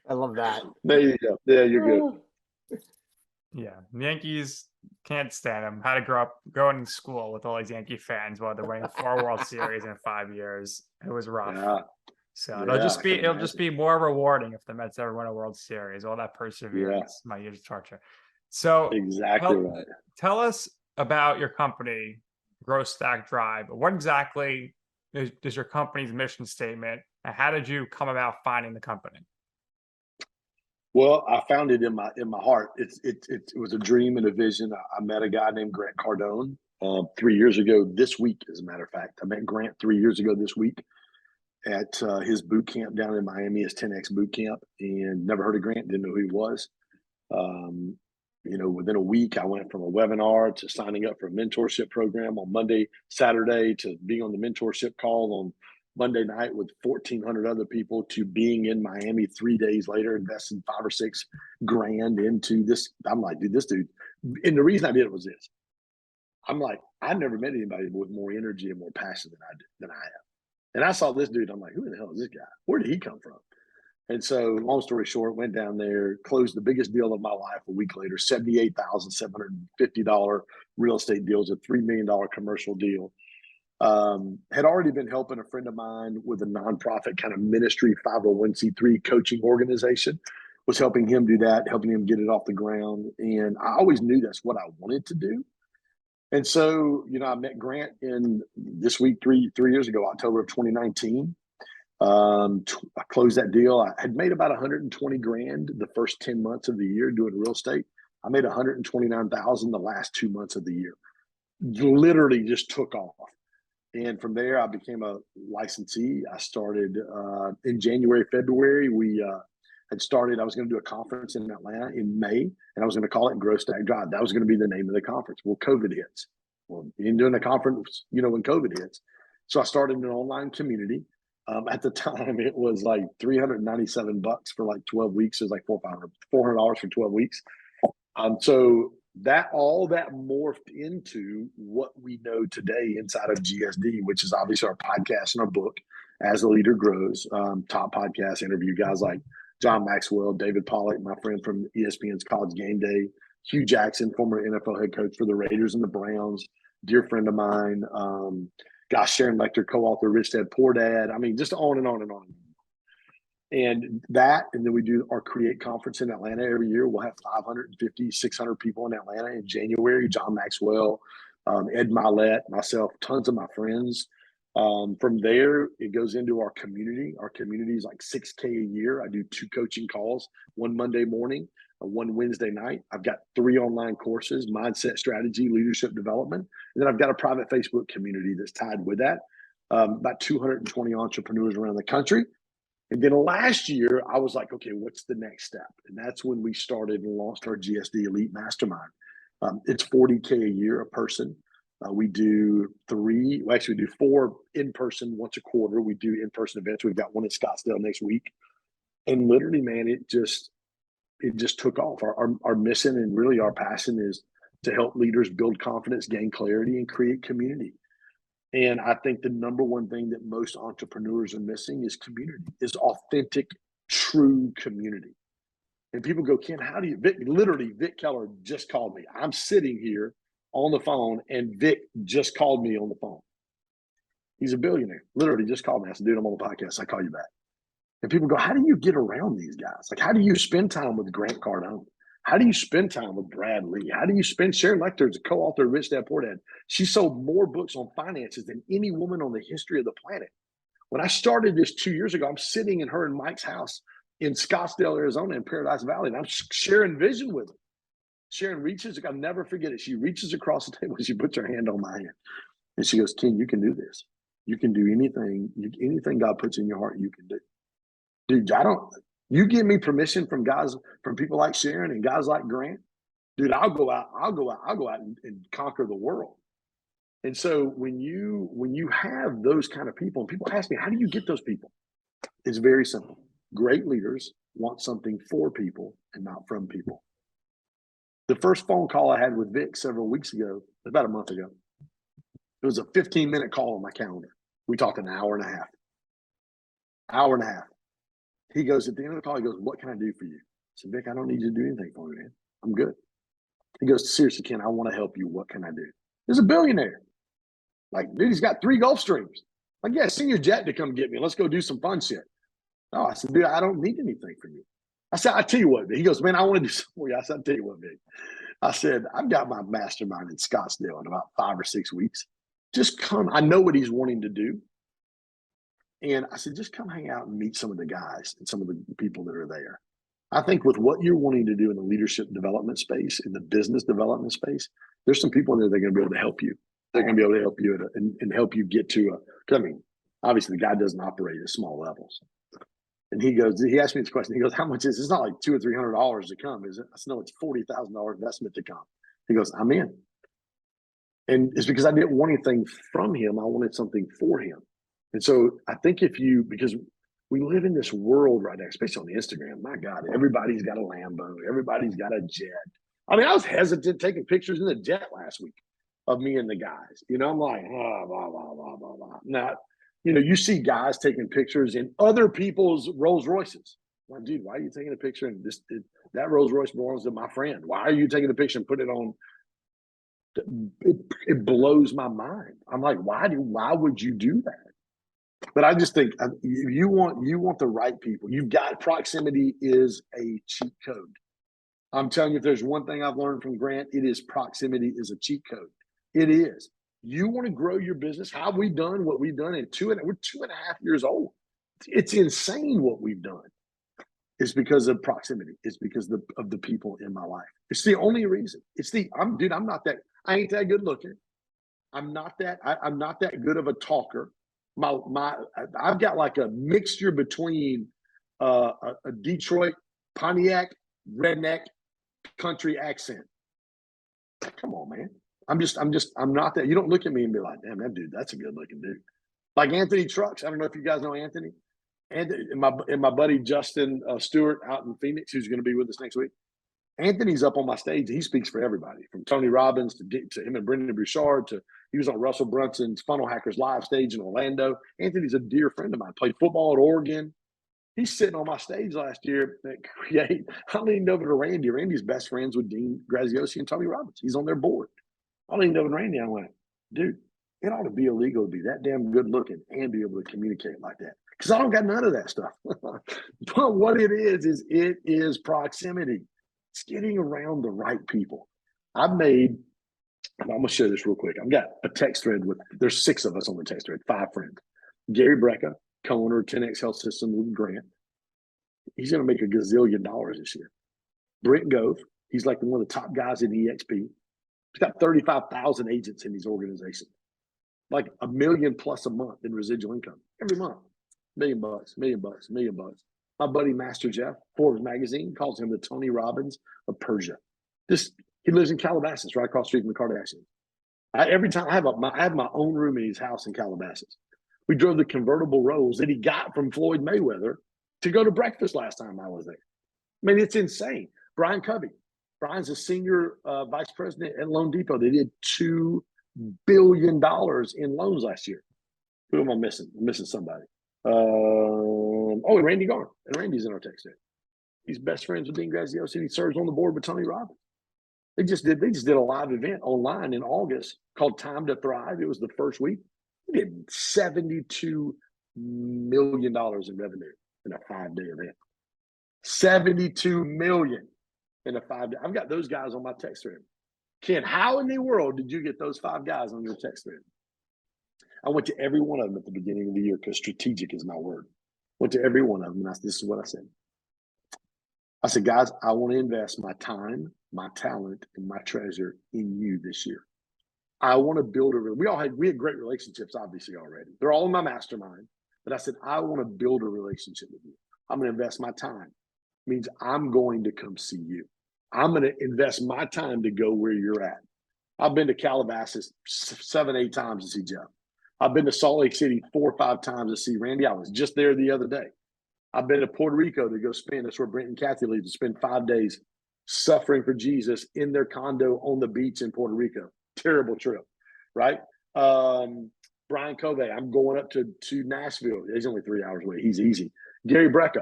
I love that. There you go. Yeah, you're good. Yeah, the Yankees Can't stand them. Had to grow up going to school with all these Yankee fans while they're winning 4 World Series in 5 years. It was rough. Yeah, So yeah, I can it'll just imagine. be more rewarding if the Mets ever win a World Series. All that Yeah, perseverance, my years of torture. So exactly tell, right. tell us about your company, Growth Stack Drive. What exactly is your company's mission statement, and how did you come about finding the company? Well, I found it in my heart. It was a dream and a vision. I met a guy named Grant Cardone 3 years ago this week. As a matter of fact, I met Grant 3 years ago this week at his boot camp down in Miami, his 10X boot camp, and never heard of Grant. Didn't know who he was. Um, within a week, I went from a webinar to signing up for a mentorship program on Monday, Saturday, to being on the mentorship call on Monday night with 1,400 other people, to being in Miami 3 days later, investing 5 or 6 grand into this. I'm like, dude, this dude. And the reason I did it was this. I'm like, I never met anybody with more energy and more passion than I have. And I saw this dude. I'm like, who the hell is this guy? Where did he come from? And so, long story short, went down there, closed the biggest deal of my life a week later, $78,750 real estate deals, a $3 million commercial deal. Had already been helping a friend of mine with a nonprofit kind of ministry, 501c3 coaching organization, was helping him do that, helping him get it off the ground. And I always knew that's what I wanted to do. And so, I met Grant in this week, three years ago, October of 2019. I closed that deal. I had made about 120 grand the first 10 months of the year doing real estate. I made 129,000 the last 2 months of the year. Literally just took off. And from there, I became a licensee. I started in January, February. We had started, I was going to do a conference in Atlanta in May, and I was going to call it Growth Stack Drive. That was going to be the name of the conference. Well, COVID hits. Well, in doing a conference, when COVID hits. So I started an online community. At the time, it was like $397 for like 12 weeks. It was like $400 for 12 weeks. So all that morphed into what we know today inside of GSD, which is obviously our podcast and our book, As a Leader Grows. Top podcast interview guys like John Maxwell, David Pollack, my friend from ESPN's College Game Day, Hugh Jackson, former NFL head coach for the Raiders and the Browns, dear friend of mine. Sharon Lecter, co-author Rich Dad Poor Dad. I mean, just on and on and on. And then we do our Create conference in Atlanta every year. We'll have 550, 600 people in Atlanta in January. John Maxwell, Ed Milet, myself, tons of my friends. From there, it goes into our community. Our community is like $6K a year. I do 2 coaching calls, one Monday morning, one Wednesday night. I've got 3 online courses, mindset, strategy, leadership development. And then I've got a private Facebook community that's tied with that. About 220 entrepreneurs around the country. And then last year, I was like, okay, what's the next step? And that's when we started and launched our GSD Elite Mastermind. It's $40K a year a person. We do 4 in-person once a quarter. We do in-person events. We've got one in Scottsdale next week. And literally, man, it just took off. Our mission and really our passion is to help leaders build confidence, gain clarity, and create community. And I think the number one thing that most entrepreneurs are missing is community, is authentic, true community. And people go, Ken, how do you, Vic Keller just called me. I'm sitting here on the phone and Vic just called me on the phone. He's a billionaire, literally just called me. I said, dude, I'm on the podcast. I call you back. And people go, how do you get around these guys? Like, how do you spend time with Grant Cardone? How do you spend time with Brad Lee? How do you spend Sharon Lecter is a co-author of Rich Dad Poor Dad. She sold more books on finances than any woman on the history of the planet. When I started this 2 years ago, I'm sitting in her and Mike's house in Scottsdale, Arizona, in Paradise Valley, and I'm sharing vision with her. Sharon reaches, I'll never forget it. She reaches across the table and she puts her hand on my hand. And she goes, Ken, you can do this. You can do anything God puts in your heart, you can do. Dude, you give me permission from people like Sharon and guys like Grant, dude, I'll go out and conquer the world. And so when you have those kind of people, and people ask me, how do you get those people? It's very simple. Great leaders want something for people and not from people. The first phone call I had with Vic several weeks ago, about a month ago, it was a 15-minute call on my calendar. We talked an hour and a half. He goes, at the end of the call, he goes, what can I do for you? I said, Vic, I don't need you to do anything for me, man. I'm good. He goes, seriously, Ken, I want to help you. What can I do? He's a billionaire. Like, dude, he's got 3 Gulf Streams. Like, yeah, send your jet to come get me. Let's go do some fun shit. No, I said, dude, I don't need anything from you. I said, I tell you what, man. He goes, man, I want to do something for you. I said, I tell you what, man. I said, I've got my mastermind in Scottsdale in about 5 or 6 weeks. Just come. I know what he's wanting to do. And I said, just come hang out and meet some of the guys and some of the people that are there. I think with what you're wanting to do in the leadership development space, in the business development space, there's some people in there that are going to be able to help you. They're going to be able to help you and help you get to I mean, obviously the guy doesn't operate at small levels. And he asked me this question. He goes, how much is it? It's not like $200 or $300 to come, is it? I said, no, it's $40,000 investment to come. He goes, I'm in. And it's because I didn't want anything from him. I wanted something for him. And so I think because we live in this world right now, especially on the Instagram, my God, everybody's got a Lambo. Everybody's got a jet. I mean, I was hesitant taking pictures in the jet last week of me and the guys. You know, I'm like, blah, blah, blah, blah, blah. Now, you know, you see guys taking pictures in other people's Rolls Royces. Like, dude, why are you taking a picture? And that Rolls Royce belongs to my friend. Why are you taking a picture and put it on? It blows my mind. I'm like, why would you do that? But I just think you want the right people. You've got proximity is a cheat code. I'm telling you, if there's one thing I've learned from Grant, it is proximity is a cheat code. It is. You want to grow your business. How have we done what we've done we're 2.5 years old. It's insane what we've done. It's because of proximity. It's because of the people in my life. It's the only reason. I'm not that. I ain't that good looking. I'm not that good of a talker. I've got like a mixture between a Detroit, Pontiac, redneck, country accent. Come on, man. I'm not that. You don't look at me and be like, damn, that dude, that's a good looking dude. Like Anthony Trucks. I don't know if you guys know Anthony. And my buddy Justin Stewart out in Phoenix, who's going to be with us next week. Anthony's up on my stage. He speaks for everybody, from Tony Robbins to him and Brendan Bouchard to he was on Russell Brunson's Funnel Hackers live stage in Orlando. Anthony's a dear friend of mine. Played football at Oregon. He's sitting on my stage last year at Create. I leaned over to Randy. Randy's best friends with Dean Graziosi and Tony Robbins. He's on their board. I leaned over to Randy. I went, dude, it ought to be illegal to be that damn good looking and be able to communicate like that. Because I don't got none of that stuff. But what it is proximity. It's getting around the right people. I'm going to share this real quick. I've got a text thread there's 6 of us on the text thread, 5 friends. Gary Brecka, co-owner of 10X Health System with Grant. He's going to make $1 gazillion this year. Brent Gove, he's like one of the top guys in EXP. He's got 35,000 agents in these organizations. Like $1 million plus a month in residual income every month. $1 million. My buddy Master Jeff, Forbes magazine calls him the Tony Robbins of Persia. He lives in Calabasas, right across the street from the Kardashians. Every time I have my own room in his house in Calabasas. We drove the convertible Rolls that he got from Floyd Mayweather to go to breakfast last time I was there. I mean, it's insane. Brian Covey. Brian's a senior vice president at Loan Depot. They did $2 billion in loans last year. Who am I missing? I'm missing somebody. Randy Garn. And Randy's in our text there. He's best friends with Dean Graziosi, and he serves on the board with Tony Robbins. They just did a live event online in August called Time to Thrive. It was the first week. They did $72 million in revenue in a 5-day event. $72 million in a 5-day. I've got those guys on my text thread. Ken, how in the world did you get those 5 guys on your text thread? I went to every one of them at the beginning of the year because strategic is my word. Went to every one of them, and this is what I said. I said, guys, I want to invest my time, my talent, and my treasure in you this year. I want to build we had great relationships, obviously, already. They're all in my mastermind. But I said, I want to build a relationship with you. I'm going to invest my time. It means I'm going to come see you. I'm going to invest my time to go where you're at. I've been to Calabasas 7, 8 times to see Jeff. I've been to Salt Lake City 4 or 5 times to see Randy. I was just there the other day. I've been to Puerto Rico to go spend. That's where Brent and Kathy leave to spend 5 days suffering for Jesus in their condo on the beach in Puerto Rico. Terrible trip, right? Brian Covey, I'm going up to Nashville. He's only 3 hours away. He's easy. Gary Brecka,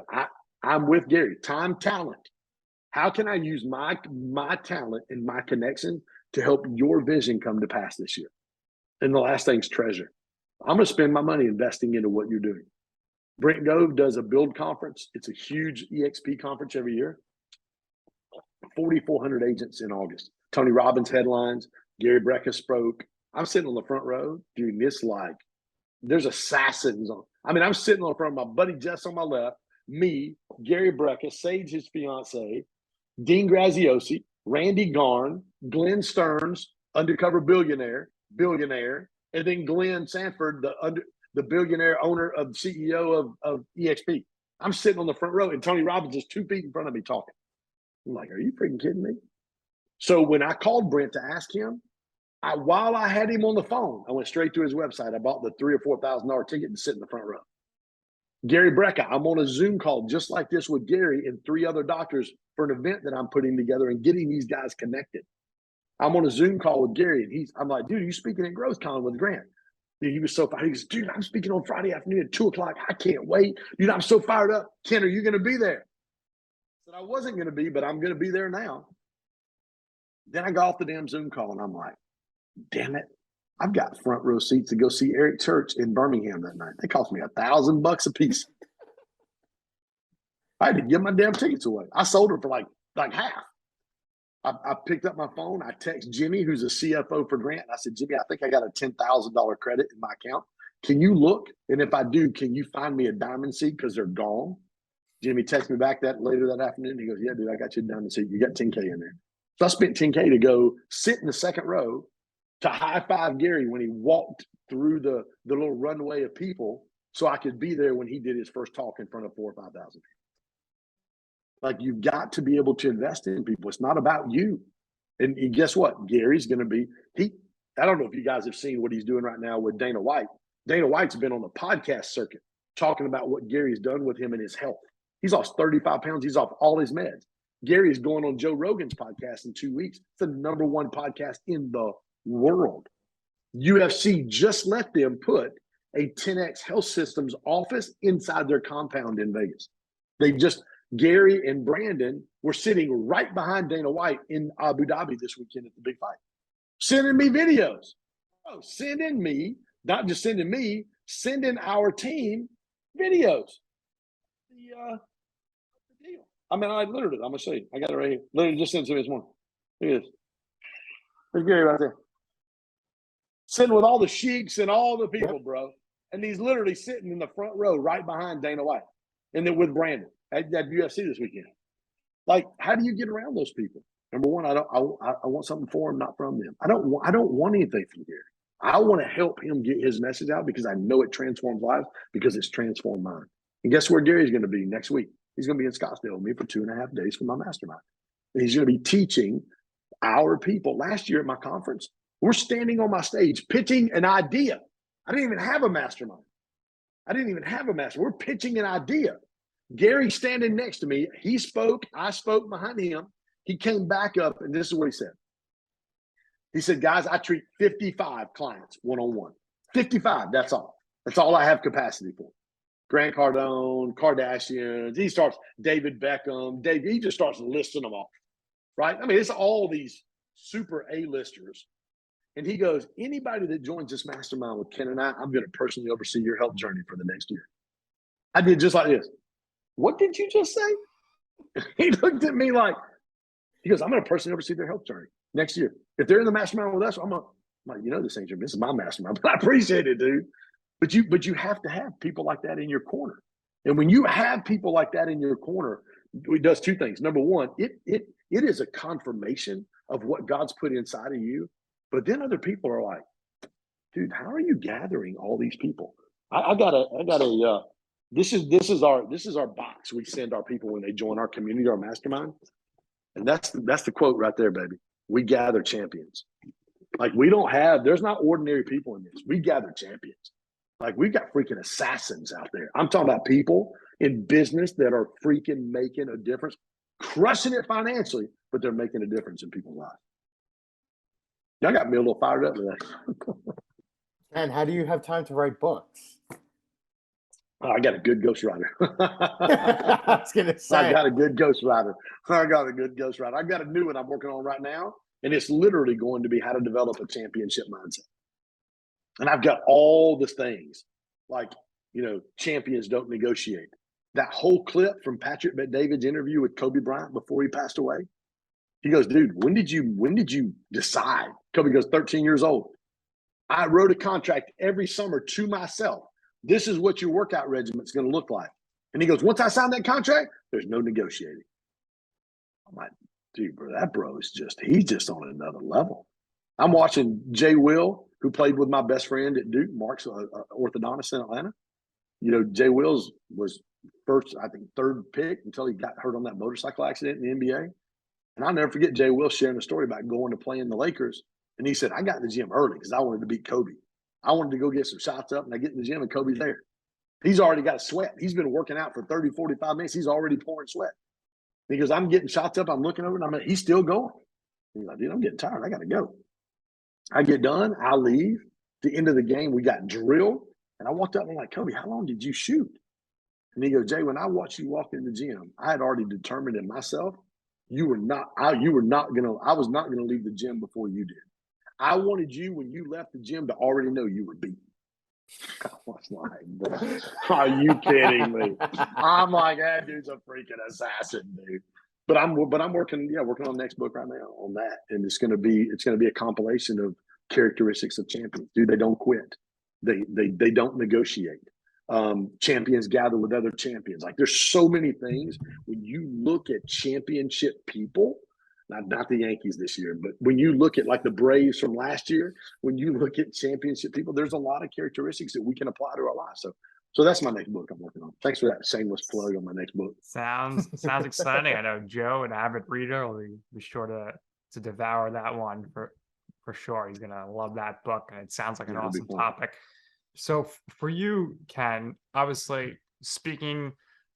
I'm with Gary. Time, talent. How can I use my talent and my connection to help your vision come to pass this year? And the last thing's treasure. I'm going to spend my money investing into what you're doing. Brent Gove does a build conference. It's a huge EXP conference every year. 4,400 agents in August. Tony Robbins headlines. Gary Brecka spoke. I'm sitting on the front row doing this like there's assassins on. I mean, I'm sitting on the front of my buddy Jess on my left, me, Gary Brecka, Sage, his fiance, Dean Graziosi, Randy Garn, Glenn Stearns, undercover billionaire, and then Glenn Sanford, the billionaire owner of CEO of EXP. I'm sitting on the front row, and Tony Robbins is 2 feet in front of me talking. I'm like, are you freaking kidding me? So when I called Brent to ask him, while I had him on the phone, I went straight to his website. I bought the $3,000 or $4,000 ticket and sit in the front row. Gary Brecka, I'm on a Zoom call just like this with Gary and 3 other doctors for an event that I'm putting together and getting these guys connected. I'm on a Zoom call with Gary, and I'm like, dude, you speaking at GrowthCon with Grant? Dude, he was so fired. He goes, dude, I'm speaking on Friday afternoon at 2:00. I can't wait. Dude, I'm so fired up. Ken, are you going to be there? I said, I wasn't going to be, but I'm going to be there now. Then I got off the damn Zoom call, and I'm like, damn it. I've got front row seats to go see Eric Church in Birmingham that night. They cost me $1,000 a piece. I had to give my damn tickets away. I sold them for like half. I picked up my phone. I text Jimmy, who's a CFO for Grant. I said, Jimmy, I think I got a $10,000 credit in my account. Can you look? And if I do, can you find me a diamond seat because they're gone? Jimmy texted me back later that afternoon. He goes, yeah, dude, I got you a diamond seat. You got $10K in there. So I spent $10K to go sit in the second row to high five Gary when he walked through the little runway of people so I could be there when he did his first talk in front of 4,000 or 5,000 people. Like, you've got to be able to invest in people. It's not about you. And guess what? Gary's going to be, I don't know if you guys have seen what he's doing right now with Dana White. Dana White's been on the podcast circuit talking about what Gary's done with him and his health. He's lost 35 pounds. He's off all his meds. Gary is going on Joe Rogan's podcast in 2 weeks. It's the #1 podcast in the world. UFC just let them put a 10X Health Systems office inside their compound in Vegas. Gary and Brandon were sitting right behind Dana White in Abu Dhabi this weekend at the big fight, sending me videos. Sending me, not just sending me, sending our team videos. The deal. I mean, I'm going to show you. I got it right here. Literally just sent it to me this morning. Look at this. There's Gary right there. Sitting with all the sheiks and all the people, bro. And he's literally sitting in the front row right behind Dana White. And then with Brandon at UFC this weekend. Like, how do you get around those people? Number one, I want something for him, not from them. I don't want anything from Gary. I want to help him get his message out because I know it transforms lives because it's transformed mine. And guess where Gary's going to be next week? He's going to be in Scottsdale with me for 2.5 days for my mastermind. And he's going to be teaching our people. Last year at my conference, we're standing on my stage pitching an idea. I didn't even have a mastermind. We're pitching an idea. Gary standing next to me, he spoke, I spoke behind him. He came back up, and this is what he said. He said, guys, I treat 55 clients one-on-one. 55, that's all. That's all I have capacity for. Grant Cardone, Kardashians, he starts David Beckham, he just starts listing them off, right? I mean, it's all these super A-listers. And he goes, anybody that joins this mastermind with Ken and I'm going to personally oversee your health journey for the next year. I did just like this. What did you just say? He looked at me like, he goes, I'm going to personally oversee their health journey next year. If they're in the mastermind with us, I'm like, this ain't this is my mastermind, but I appreciate it, dude. But you have to have people like that in your corner. And when you have people like that in your corner, it does 2 things. Number one, it is a confirmation of what God's put inside of you. But then other people are like, dude, how are you gathering all these people? This is our box we send our people when they join our community, our mastermind. And that's the quote right there, baby. We gather champions. Like, there's not ordinary people in this. We gather champions. Like, we've got freaking assassins out there. I'm talking about people in business that are freaking making a difference, crushing it financially, but they're making a difference in people's lives. Y'all got me a little fired up today. And how do you have time to write books? I got a good ghostwriter. I was gonna I say. got a good ghostwriter. I got a good ghostwriter. I got a new one I'm working on right now, and it's literally going to be how to develop a championship mindset. And I've got all the things like, champions don't negotiate. That whole clip from Patrick Bet-David's interview with Kobe Bryant before he passed away. He goes, dude, when did you decide? Kobe goes, 13 years old. I wrote a contract every summer to myself. This is what your workout regiment's going to look like. And he goes, once I signed that contract, there's no negotiating. I'm like, dude, bro, that bro is he's just on another level. I'm watching Jay Will, who played with my best friend at Duke, Mark's orthodontist in Atlanta. Jay Wills was first, I think, third pick until he got hurt on that motorcycle accident in the NBA. And I'll never forget Jay Wills sharing a story about going to play in the Lakers. And he said, I got in the gym early because I wanted to beat Kobe. I wanted to go get some shots up, and I get in the gym, and Kobe's there. He's already got a sweat. He's been working out for 30, 45 minutes. He's already pouring sweat. He goes, I'm getting shots up. I'm looking over, and he's still going. He's like, dude, I'm getting tired. I got to go. I get done. I leave. At the end of the game, we got drilled. And I walked up and I'm like, Kobe, how long did you shoot? And he goes, Jay, when I watched you walk in the gym, I had already determined in myself, I was not going to leave the gym before you did. I wanted you, when you left the gym, to already know you were beaten. I was like, bro, are you kidding me? I'm like, that dude's a freaking assassin, dude. But I'm working on the next book right now on that. And it's gonna be a compilation of characteristics of champions. Dude, they don't quit. They don't negotiate. Champions gather with other champions. Like, there's so many things when you look at championship people, not the Yankees this year, but when you look at like the Braves from last year, when you look at championship people, there's a lot of characteristics that we can apply to our lives. So that's my next book I'm working on. Thanks for that shameless plug on my next book. Sounds exciting. I know Joe, an avid reader, will be sure to devour that one for sure. He's gonna love that book, and it sounds like an awesome topic. So for you, Ken, obviously speaking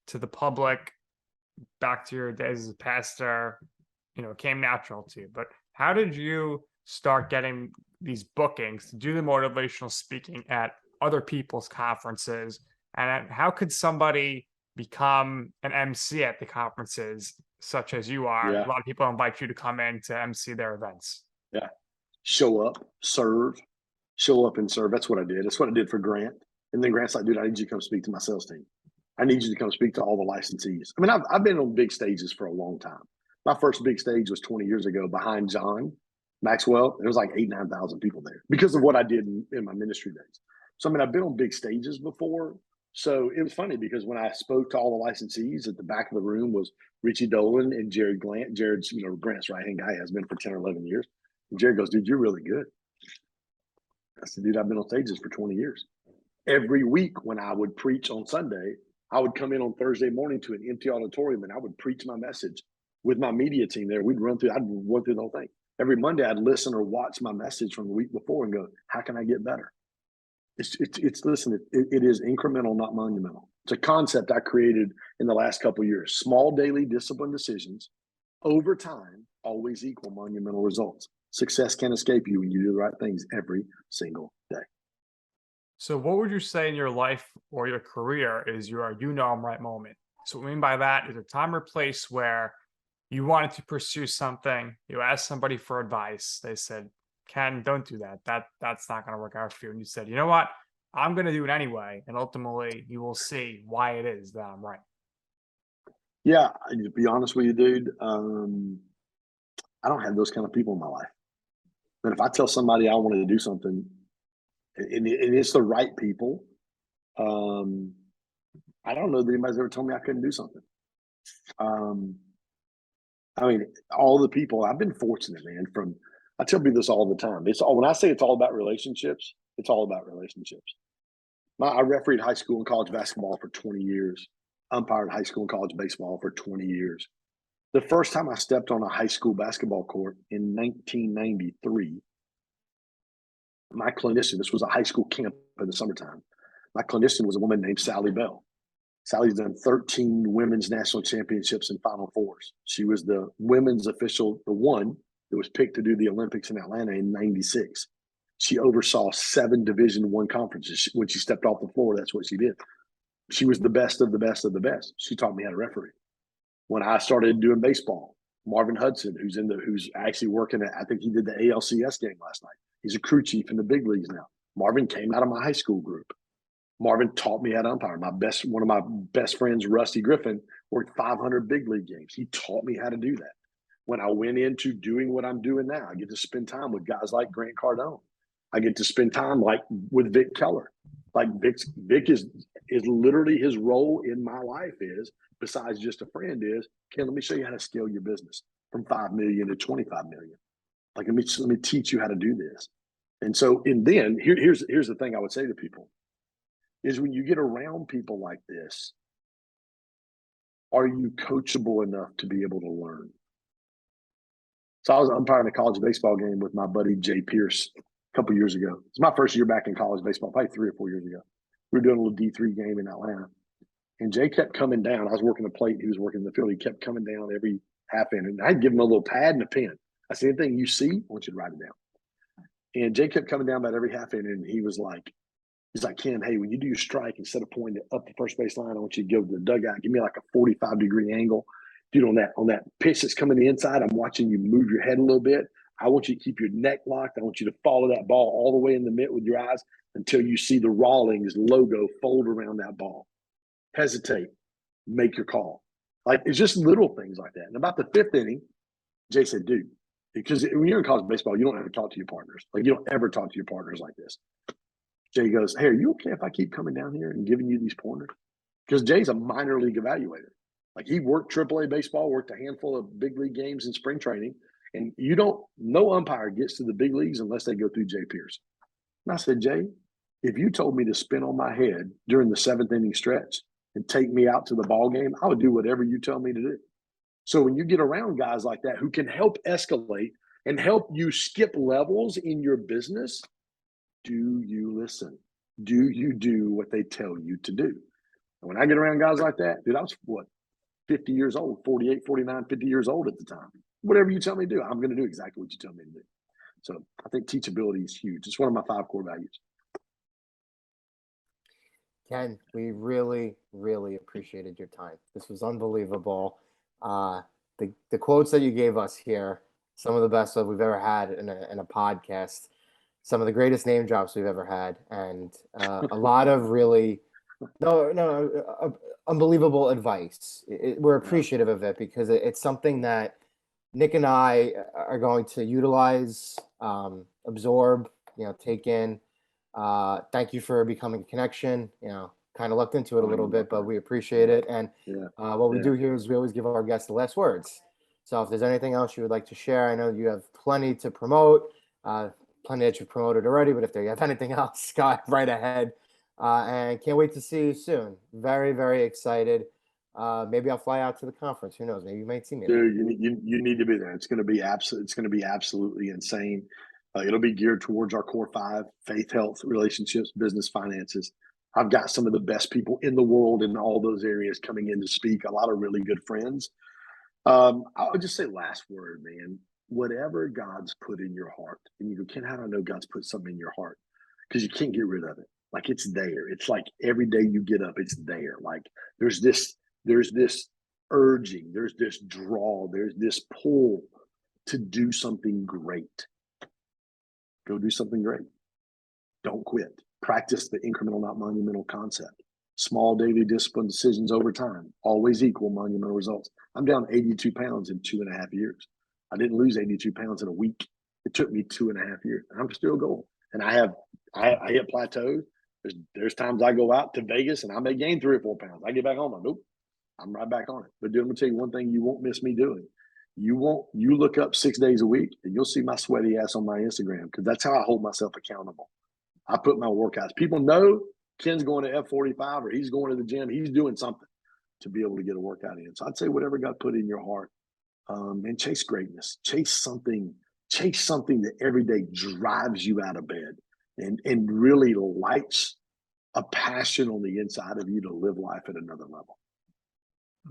to the public, back to your days as a pastor, came natural to you. But how did you start getting these bookings to do the motivational speaking at other people's conferences? And how could somebody become an MC at the conferences, such as you are? Yeah. A lot of people invite you to come in to MC their events. Yeah. Show up, serve. Show up and serve. That's what I did. That's what I did for Grant. And then Grant's like, dude, I need you to come speak to my sales team. I need you to come speak to all the licensees. I mean, I've been on big stages for a long time. My first big stage was 20 years ago behind John Maxwell. There was like 8,000 to 9,000 people there because of what I did in my ministry days. So, I mean, I've been on big stages before. So it was funny because when I spoke to all the licensees, at the back of the room was Richie Dolan and Jared Glant. Jared's, Grant's right-hand guy, has been for 10 or 11 years. And Jared goes, dude, you're really good. I said, dude, I've been on stages for 20 years. Every week when I would preach on Sunday, I would come in on Thursday morning to an empty auditorium and I would preach my message with my media team there. I'd run through the whole thing. Every Monday I'd listen or watch my message from the week before and go, how can I get better? Listen, it is incremental, not monumental. It's a concept I created in the last couple of years. Small daily disciplined decisions over time always equal monumental results. Success can't escape you when you do the right things every single day. So what would you say in your life or your career is your I'm right moment? So what I mean by that is a time or place where you wanted to pursue something, you asked somebody for advice. They said, Ken, don't do that. That's not going to work out for you. And you said, you know what? I'm going to do it anyway. And ultimately you will see why it is that I'm right. Yeah. To be honest with you, dude, I don't have those kind of people in my life. But if I tell somebody I want to do something and it's the right people, I don't know that anybody's ever told me I couldn't do something. I mean, all the people, I've been fortunate, man. I tell people this all the time. When I say it's all about relationships, it's all about relationships. I refereed high school and college basketball for 20 years, umpired high school and college baseball for 20 years. The first time I stepped on a high school basketball court in 1993, my clinician, this was a high school camp in the summertime. My clinician was a woman named Sally Bell. Sally's done 13 women's national championships and Final Fours. She was the women's official, the one that was picked to do the Olympics in Atlanta in 96. She oversaw 7 Division I conferences. When she stepped off the floor, that's what she did. she was the best of the best of the best. She taught me how to referee. When I started doing baseball, Marvin Hudson, who's actually working at, I think he did the ALCS game last night. He's a crew chief in the big leagues now. Marvin came out of my high school group. Marvin taught me how to umpire. One of my best friends, Rusty Griffin, worked 500 big league games. He taught me how to do that. When I went into doing what I'm doing now, I get to spend time with guys like Grant Cardone. I get to spend time with Vic Keller. Like Vic is literally, his role in my life is, besides just a friend, is, Ken, let me show you how to scale your business from 5 million to 25 million. Like, let me teach you how to do this. And so, and then here's the thing I would say to people is, when you get around people like this, are you coachable enough to be able to learn? So I was umpiring a college baseball game with my buddy Jay Pierce a couple years ago. It's my first year back in college baseball, probably 3 or 4 years ago. We were doing a little D3 game in Atlanta. And Jay kept coming down. I was working the plate. He was working the field. He kept coming down every half inning. And I'd give him a little pad and a pen. I said, anything you see, I want you to write it down. And Jay kept coming down about every half inning. And he's like, Ken, hey, when you do your strike, instead of pointing it up the first base line, I want you to go to the dugout. Give me like a 45-degree angle. Dude, on that pitch that's coming the inside, I'm watching you move your head a little bit. I want you to keep your neck locked. I want you to follow that ball all the way in the mitt with your eyes until you see the Rawlings logo fold around that ball. Hesitate, make your call. Like, it's just little things like that. And about the 5th inning, Jay said, dude, because when you're in college baseball, you don't ever talk to your partners. Like, you don't ever talk to your partners like this. Jay goes, hey, are you okay if I keep coming down here and giving you these pointers? Because Jay's a minor league evaluator. Like, he worked AAA baseball, worked a handful of big league games in spring training. And no umpire gets to the big leagues unless they go through Jay Pierce. And I said, Jay, if you told me to spin on my head during the 7th inning stretch and take me out to the ball game, I would do whatever you tell me to do. So when you get around guys like that who can help escalate and help you skip levels in your business, do you listen? Do you do what they tell you to do? And when I get around guys like that, dude, I was 50 years old, 48, 49, 50 years old at the time. Whatever you tell me to do, I'm going to do exactly what you tell me to do. So I think teachability is huge. It's one of my 5 core values. Ken, we really, really appreciated your time. This was unbelievable. The quotes that you gave us here, some of the best that we've ever had in a podcast, some of the greatest name drops we've ever had, and a lot of really unbelievable advice. We're appreciative of it because it's something that Nick and I are going to utilize, absorb, take in. Thank you for becoming a connection. Kind of looked into it a little bit, but we appreciate it. And what we do here is we always give our guests the last words. So if there's anything else you would like to share, I know you have plenty to promote, plenty that you've promoted already, but if you have anything else, go right ahead. And can't wait to see you soon. Very, very excited. Maybe I'll fly out to the conference. Who knows? Maybe you might see me there. Dude, you need to be there. It's going to be absolutely insane. It'll be geared towards our core 5: faith, health, relationships, business, finances. I've got some of the best people in the world in all those areas coming in to speak. A lot of really good friends. I would just say last word, man. Whatever God's put in your heart, and you go, Ken, how do I know God's put something in your heart? Because you can't get rid of it. Like, it's there. It's like every day you get up, it's there. Like, there's this urging, there's this draw, there's this pull to do something great. Go do something great. Don't quit. Practice the incremental, not monumental concept. Small daily discipline decisions over time always equal monumental results. I'm down 82 pounds in 2.5 years. I didn't lose 82 pounds in a week. It took me 2.5 years. And I'm still going. And I hit plateaus. There's times I go out to Vegas and I may gain 3 or 4 pounds. I get back home, nope, I'm right back on it. But dude, I'm gonna tell you one thing you won't miss me doing. You look up 6 days a week and you'll see my sweaty ass on my Instagram, because that's how I hold myself accountable. I put my workouts. People know Ken's going to F45 or he's going to the gym. He's doing something to be able to get a workout in. So I'd say whatever God put in your heart, and chase greatness. Chase something that every day drives you out of bed and really lights a passion on the inside of you to live life at another level.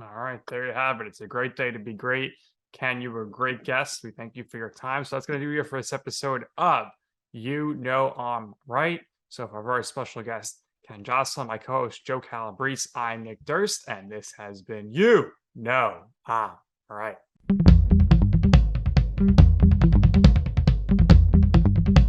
All right, there you have it. It's a great day to be great. Ken, you were a great guest. We thank you for your time. So that's going to do it for this episode of I'm Right. So for our very special guest, Ken Joslin, my co-host Joe Calabrese. I'm Nick Durst, and this has been You Know I'm Right.